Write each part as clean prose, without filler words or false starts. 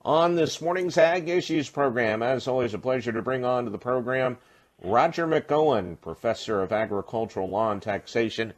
On this morning's Ag Issues program, as always, a pleasure to bring on to the program Roger McEowen, Professor of Agricultural Law and Taxation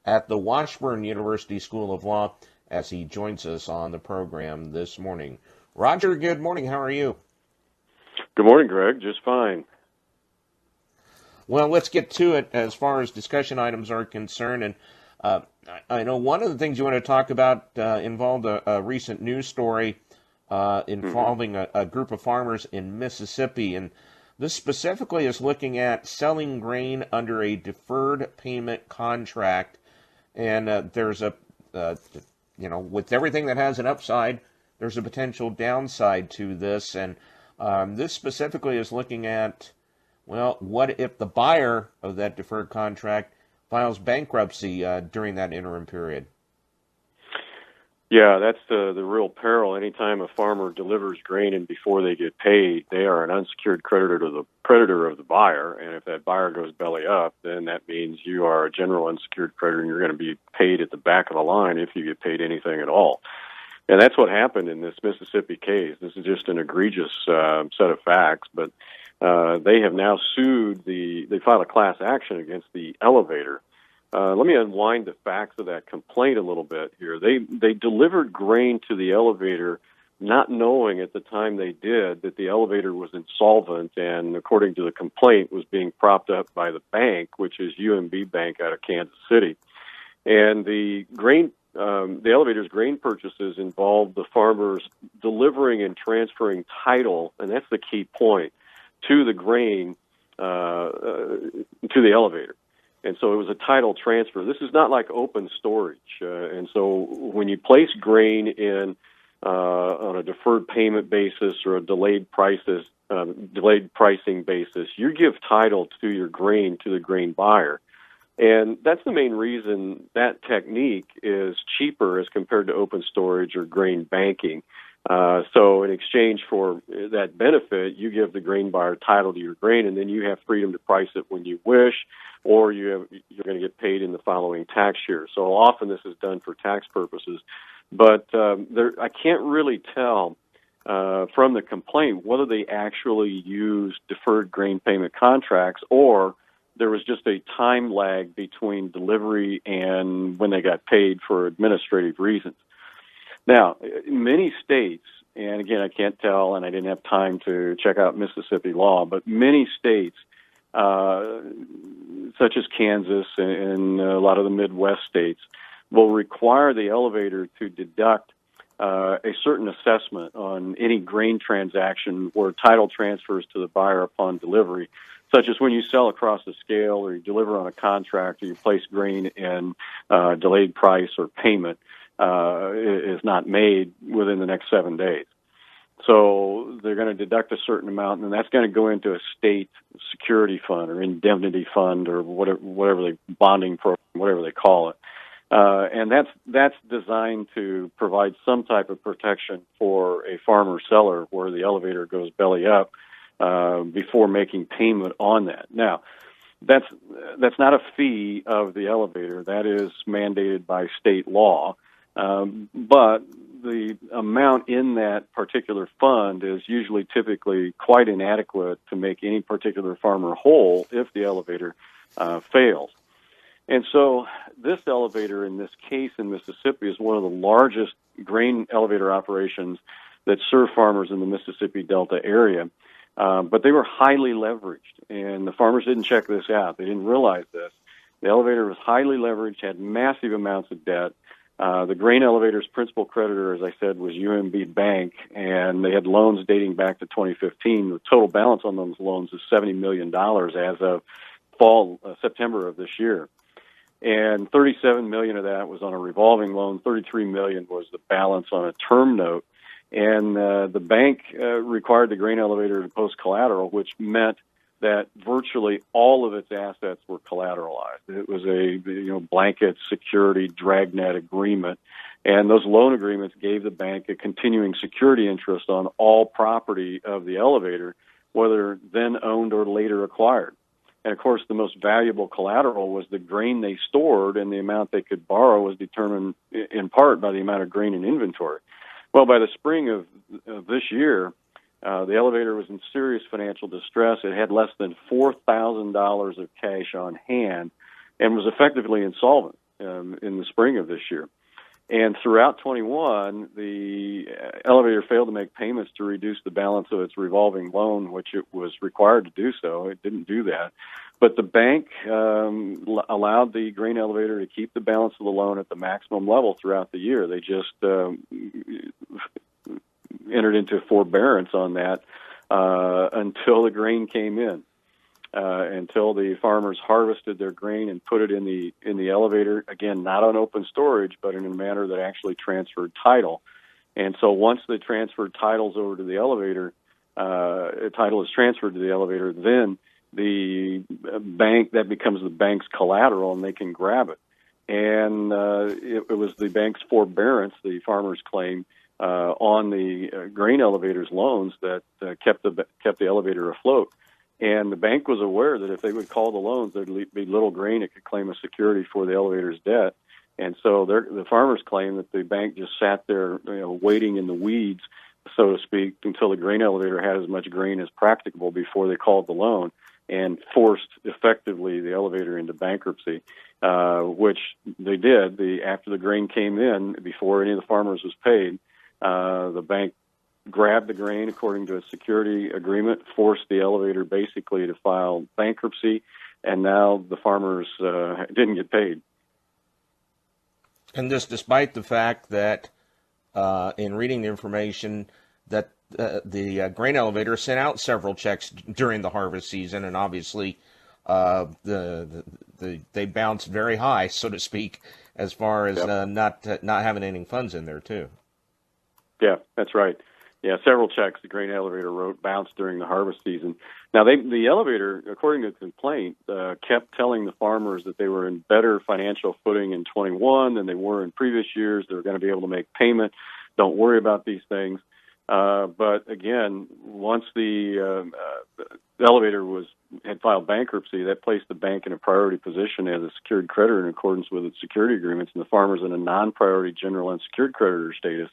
at the Washburn University School of Law, as he joins us on the program this morning. Roger, good morning. How are you? Good morning, Greg. Just fine. Well, let's get to it as far as discussion items are concerned. And I know one of the things you want to talk about involved a recent news story involving a group of farmers in Mississippi. And this specifically is looking at selling grain under a deferred payment contract. And there's with everything that has an upside, there's a potential downside to this. And this specifically is looking at, well, what if the buyer of that deferred contract files bankruptcy during that interim period? Yeah, that's the real peril. Anytime a farmer delivers grain and before they get paid, they are an unsecured creditor to the creditor of the buyer. And if that buyer goes belly up, then that means you are a general unsecured creditor and you're going to be paid at the back of the line if you get paid anything at all. And that's what happened in this Mississippi case. This is just an egregious set of facts, but they have now sued they filed a class action against the elevator. Let me unwind the facts of that complaint a little bit here. They delivered grain to the elevator not knowing at the time they did that the elevator was insolvent and, according to the complaint, was being propped up by the bank, which is UMB Bank out of Kansas City. And the elevator's grain purchases involved the farmers delivering and transferring title, and that's the key point, to the grain to the elevator. And so it was a title transfer. This is not like open storage. And so when you place grain in on a deferred payment basis or a delayed pricing basis, you give title to your grain to the grain buyer. And that's the main reason that technique is cheaper as compared to open storage or grain banking. So in exchange for that benefit, you give the grain buyer title to your grain, and then you have freedom to price it when you wish, or you're going to get paid in the following tax year. So often this is done for tax purposes. But I can't really tell from the complaint whether they actually used deferred grain payment contracts or there was just a time lag between delivery and when they got paid for administrative reasons. Now, in many states, and again, I can't tell, and I didn't have time to check out Mississippi law, but many states, such as Kansas and a lot of the Midwest states, will require the elevator to deduct a certain assessment on any grain transaction where title transfers to the buyer upon delivery, such as when you sell across the scale or you deliver on a contract or you place grain in delayed price or payment. Is not made within the next 7 days. So they're going to deduct a certain amount, and that's going to go into a state security fund or indemnity fund or whatever they bonding program, whatever they call it. And that's designed to provide some type of protection for a farmer seller where the elevator goes belly up before making payment on that. Now, that's not a fee of the elevator. That is mandated by state law. But the amount in that particular fund is usually typically quite inadequate to make any particular farmer whole if the elevator fails. And so this elevator in this case in Mississippi is one of the largest grain elevator operations that serve farmers in the Mississippi Delta area. But they were highly leveraged, and the farmers didn't check this out. They didn't realize this. The elevator was highly leveraged, had massive amounts of debt. The grain elevator's principal creditor, as I said, was UMB Bank, and they had loans dating back to 2015. The total balance on those loans is $70 million as of September of this year. And $37 million of that was on a revolving loan. $33 million was the balance on a term note. And the bank required the grain elevator to post collateral, which meant that virtually all of its assets were collateralized. It was a blanket security dragnet agreement, and those loan agreements gave the bank a continuing security interest on all property of the elevator, whether then owned or later acquired. And of course, the most valuable collateral was the grain they stored, and the amount they could borrow was determined in part by the amount of grain in inventory. Well, by the spring of this year, the elevator was in serious financial distress. It had less than $4,000 of cash on hand and was effectively insolvent in the spring of this year. And throughout 21, the elevator failed to make payments to reduce the balance of its revolving loan, which it was required to do so. It didn't do that. But the bank allowed the grain elevator to keep the balance of the loan at the maximum level throughout the year. They just entered into forbearance on that until the grain came in. Until the farmers harvested their grain and put it in the elevator, again, not on open storage, but in a manner that actually transferred title. And so once they transferred titles over to the elevator, title is transferred to the elevator, then the bank, that becomes the bank's collateral, and they can grab it. And it was the bank's forbearance, the farmers claim, on the grain elevator's loans that kept the elevator afloat. And the bank was aware that if they would call the loans, there'd be little grain it could claim as security for the elevator's debt. And so the farmers claim that the bank just sat there, waiting in the weeds, so to speak, until the grain elevator had as much grain as practicable before they called the loan, and forced effectively the elevator into bankruptcy, which they did. After the grain came in, before any of the farmers was paid, the bank grabbed the grain according to a security agreement, forced the elevator basically to file bankruptcy, and now the farmers didn't get paid. And this despite the fact that in reading the information that the grain elevator sent out several checks during the harvest season, and obviously they bounced very high, so to speak, as far as not having any funds in there too. Yeah, that's right. Yeah, several checks the grain elevator wrote bounced during the harvest season. Now, the elevator, according to the complaint, kept telling the farmers that they were in better financial footing in 21 than they were in previous years. They were going to be able to make payment. Don't worry about these things. But again, once the elevator had filed bankruptcy, that placed the bank in a priority position as a secured creditor in accordance with its security agreements, and the farmers in a non-priority general unsecured creditor status.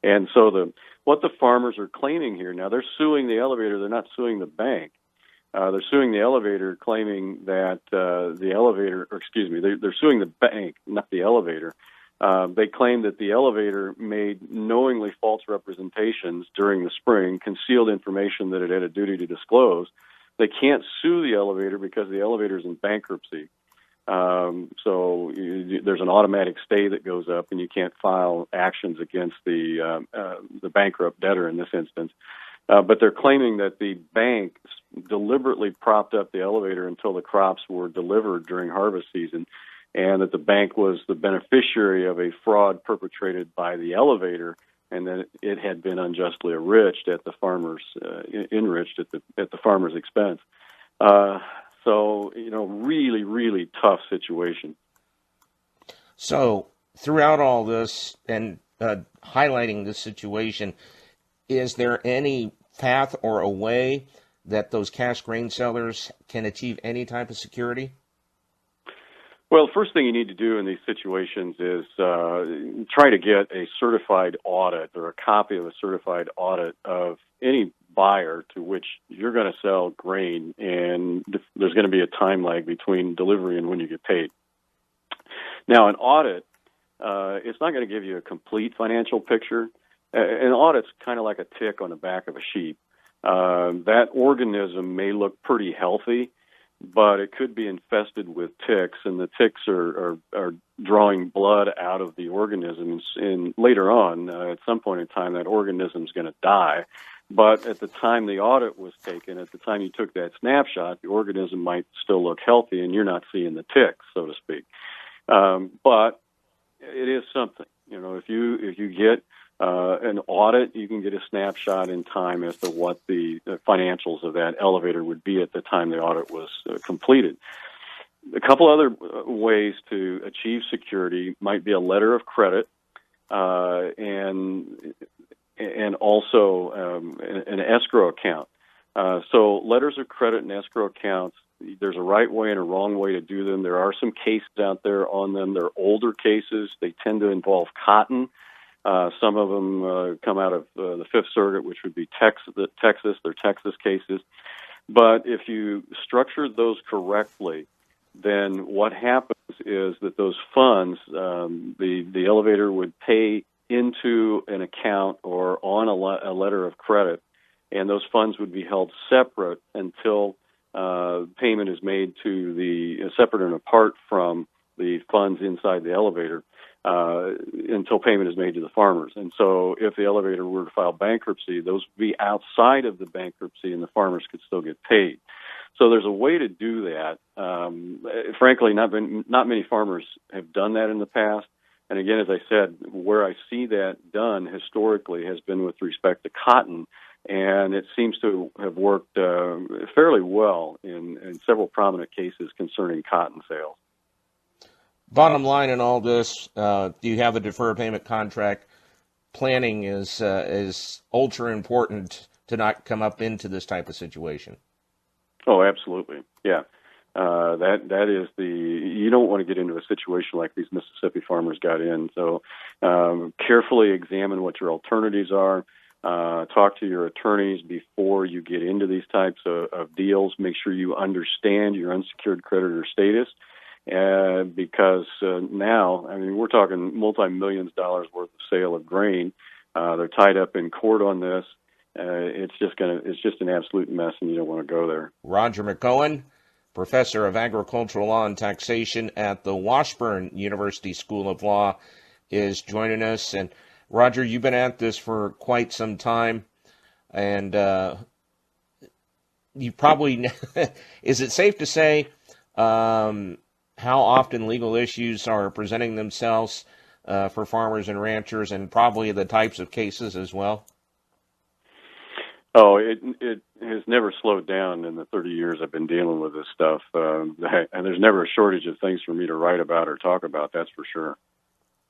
And so what the farmers are claiming here, now they're suing the elevator, they're not suing the bank. They're suing the elevator, claiming that they're suing the bank, not the elevator. They claim that the elevator made knowingly false representations during the spring, concealed information that it had a duty to disclose. They can't sue the elevator because the elevator is in bankruptcy. So there's an automatic stay that goes up, and you can't file actions against the bankrupt debtor in this instance. But they're claiming that the bank deliberately propped up the elevator until the crops were delivered during harvest season, and that the bank was the beneficiary of a fraud perpetrated by the elevator, and that it had been unjustly enriched at the farmer's expense. So, really, really tough situation. So, throughout all this and highlighting this situation, is there any path or a way that those cash grain sellers can achieve any type of security? Well, the first thing you need to do in these situations is try to get a certified audit or a copy of a certified audit of any buyer to which you're going to sell grain, and there's going to be a time lag between delivery and when you get paid. Now, an audit, it's not going to give you a complete financial picture. An audit's kind of like a tick on the back of a sheep. That organism may look pretty healthy, but it could be infested with ticks, and the ticks are drawing blood out of the organisms. And later on, at some point in time, that organism's going to die. But at the time the audit was taken, at the time you took that snapshot, the organism might still look healthy, and you're not seeing the ticks, so to speak. But it is something. If you get an audit, you can get a snapshot in time as to what the financials of that elevator would be at the time the audit was completed. A couple other ways to achieve security might be a letter of credit and also an escrow account. So letters of credit and escrow accounts, there's a right way and a wrong way to do them. There are some cases out there on them. They're older cases. They tend to involve cotton. Some of them come out of the Fifth Circuit, which would be Texas. They're Texas cases. But if you structure those correctly, then what happens is that those funds, the elevator would pay into an account or on a letter of credit, and those funds would be held separate until payment is made to the separate and apart from the funds inside the elevator until payment is made to the farmers. And so if the elevator were to file bankruptcy, those would be outside of the bankruptcy and the farmers could still get paid. So there's a way to do that. Frankly, not many farmers have done that in the past. And again, as I said, where I see that done historically has been with respect to cotton, and it seems to have worked fairly well in several prominent cases concerning cotton sales. Bottom line in all this, do you have a deferred payment contract? Planning is ultra important to not come up into this type of situation. Oh, absolutely. Yeah. That is you don't want to get into a situation like these Mississippi farmers got in. So carefully examine what your alternatives are. Talk to your attorneys before you get into these types of deals. Make sure you understand your unsecured creditor status. Because now, I mean, we're talking multi-millions of dollars worth of sale of grain. They're tied up in court on this. It's just an absolute mess, and you don't want to go there. Roger McEowen, professor of agricultural law and taxation at the Washburn University School of Law, is joining us. And Roger, you've been at this for quite some time, and you probably is it safe to say how often legal issues are presenting themselves for farmers and ranchers, and probably the types of cases as well? Oh, it has never slowed down in the 30 years I've been dealing with this stuff. And there's never a shortage of things for me to write about or talk about, that's for sure.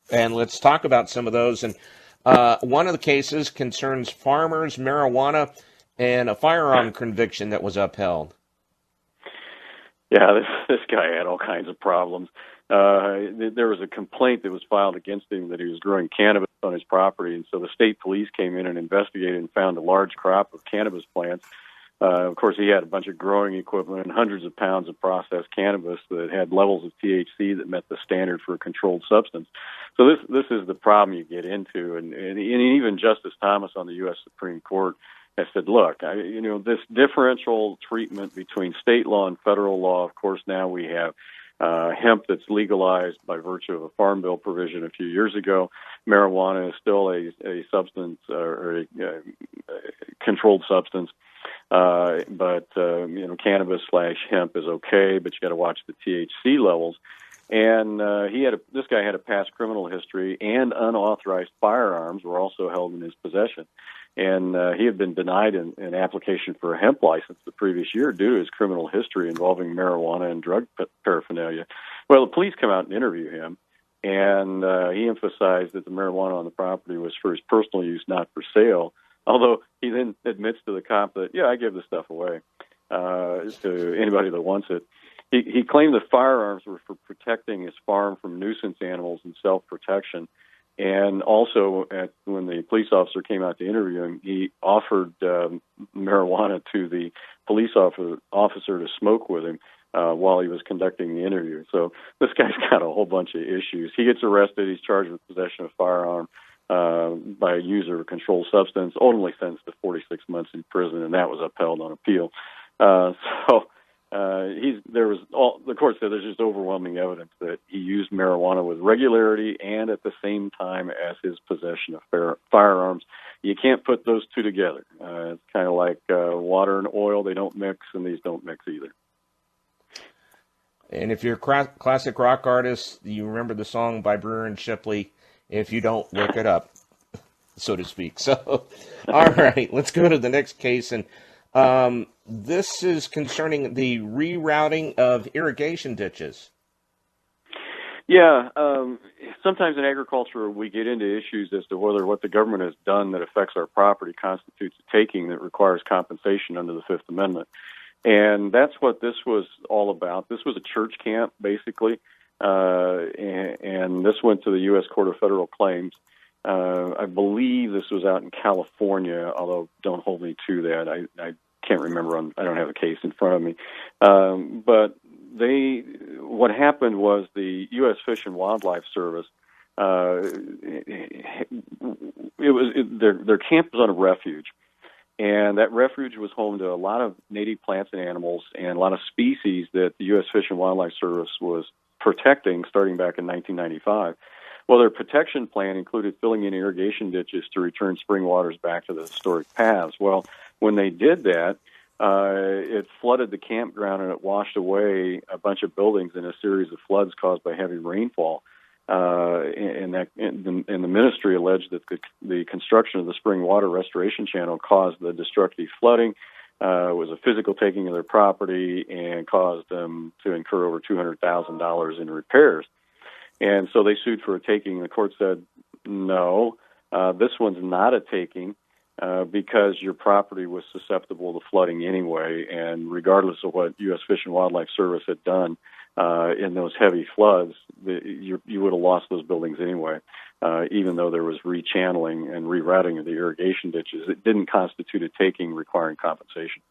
And let's talk about some of those. And one of the cases concerns farmers, marijuana, and a firearm conviction that was upheld. Yeah, this guy had all kinds of problems. There was a complaint that was filed against him that he was growing cannabis on his property, and so the state police came in and investigated and found a large crop of cannabis plants. Of course, he had a bunch of growing equipment and hundreds of pounds of processed cannabis that had levels of THC that met the standard for a controlled substance. So this is the problem you get into, and even Justice Thomas on the U.S. Supreme Court has said, look, this differential treatment between state law and federal law. Of course, now we have hemp that's legalized by virtue of a Farm Bill provision a few years ago. Marijuana is still a substance or a controlled substance, but cannabis / hemp is okay, but you got to watch the THC levels. And this guy had a past criminal history, and unauthorized firearms were also held in his possession. And he had been denied an application for a hemp license the previous year due to his criminal history involving marijuana and drug paraphernalia. Well, the police come out and interview him, and he emphasized that the marijuana on the property was for his personal use, not for sale, although he then admits to the cop that, yeah, I give the stuff away to anybody that wants it. He claimed the firearms were for protecting his farm from nuisance animals and self-protection. And also, when the police officer came out to interview him, he offered marijuana to the police officer to smoke with him while he was conducting the interview. So this guy's got a whole bunch of issues. He gets arrested. He's charged with possession of a firearm by a user of a controlled substance, ultimately sentenced to 46 months in prison, and that was upheld on appeal. The court said there's just overwhelming evidence that he used marijuana with regularity and at the same time as his possession of firearms. You can't put those two together. It's kind of like water and oil. They don't mix, and these don't mix either. And if you're a classic rock artist, you remember the song by Brewer and Shipley, if you don't, look it up, so to speak. So, all right, let's go to the next case. And this is concerning the rerouting of irrigation ditches. Yeah, sometimes in agriculture we get into issues as to whether what the government has done that affects our property constitutes a taking that requires compensation under the Fifth Amendment. And that's what this was all about. This was a church camp, basically, and this went to the U.S. Court of Federal Claims. I believe this was out in California, although don't hold me to that. I can't remember. I don't have a case in front of me. But what happened was the U.S. Fish and Wildlife Service, their camp was on a refuge. And that refuge was home to a lot of native plants and animals and a lot of species that the U.S. Fish and Wildlife Service was protecting starting back in 1995. Well, their protection plan included filling in irrigation ditches to return spring waters back to the historic paths. Well, when they did that, it flooded the campground and it washed away a bunch of buildings in a series of floods caused by heavy rainfall. And the ministry alleged that the construction of the spring water restoration channel caused the destructive flooding, was a physical taking of their property, and caused them to incur over $200,000 in repairs. And so they sued for a taking. The court said, no, this one's not a taking because your property was susceptible to flooding anyway, and regardless of what U.S. Fish and Wildlife Service had done in those heavy floods, you would have lost those buildings anyway, even though there was rechanneling and rerouting of the irrigation ditches. It didn't constitute a taking requiring compensation.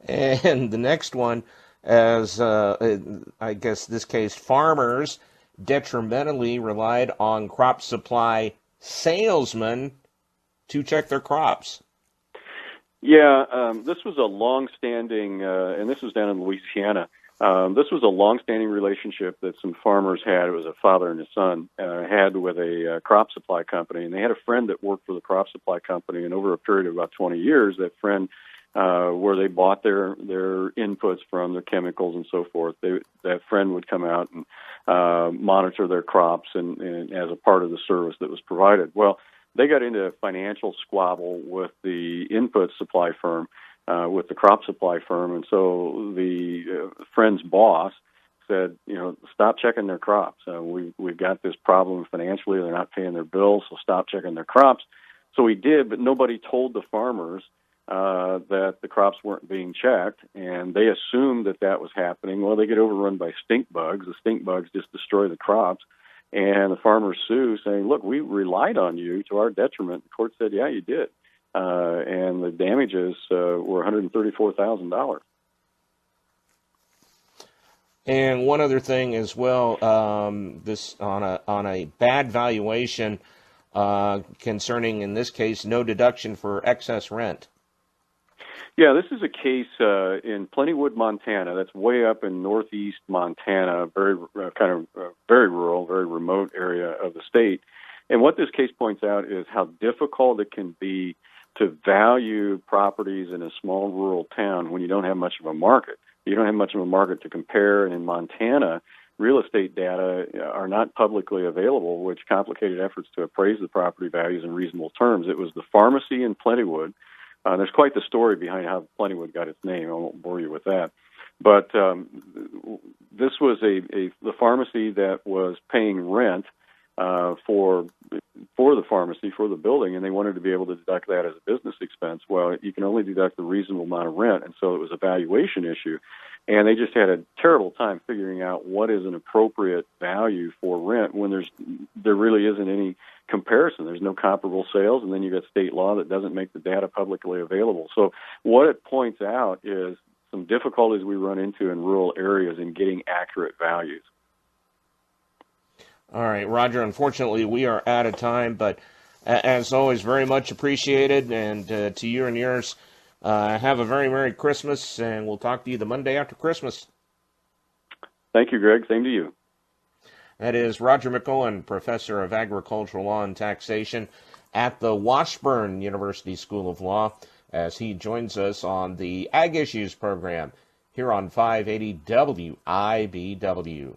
And the next one, as I guess this case, farmers detrimentally relied on Crop Supply Salesman to check their crops. Yeah, this was a long-standing, and this was down in Louisiana. This was a long-standing relationship that some farmers had. It was a father and a son had with a crop supply company, and they had a friend that worked for the crop supply company. And over a period of about 20 years, that friend, where they bought their inputs from, their chemicals and so forth, that friend would come out and monitor their crops and as a part of the service that was provided. Well, they got into a financial squabble with the input supply firm, with the crop supply firm, and so the friend's boss said, stop checking their crops. We've got this problem financially. They're not paying their bills, so stop checking their crops. So he did, but nobody told the farmers that the crops weren't being checked, and they assumed that was happening. Well, they get overrun by stink bugs. The stink bugs just destroy the crops. And the farmers sue, saying, look, we relied on you to our detriment. The court said, yeah, you did. And the damages were $134,000. And one other thing as well, this on a bad valuation concerning, in this case, no deduction for excess rent. Yeah, this is a case in Plentywood, Montana. That's way up in northeast Montana, very very rural, very remote area of the state. And what this case points out is how difficult it can be to value properties in a small rural town when you don't have much of a market. You don't have much of a market to compare. And in Montana, real estate data are not publicly available, which complicated efforts to appraise the property values in reasonable terms. It was the pharmacy in Plentywood. There's quite the story behind how Plentywood got its name. I won't bore you with that. But this was the pharmacy that was paying rent for the pharmacy, for the building, and they wanted to be able to deduct that as a business expense. Well, you can only deduct the reasonable amount of rent, and so it was a valuation issue. And they just had a terrible time figuring out what is an appropriate value for rent when there really isn't any comparison. There's no comparable sales, and then you've got state law that doesn't make the data publicly available. So what it points out is some difficulties we run into in rural areas in getting accurate values. All right, Roger, unfortunately, we are out of time, but as always, very much appreciated, and to you and yours, have a very Merry Christmas, and we'll talk to you the Monday after Christmas. Thank you, Greg. Same to you. That is Roger McEowen, Professor of Agricultural Law and Taxation at the Washburn University School of Law, as he joins us on the Ag Issues program here on 580 WIBW.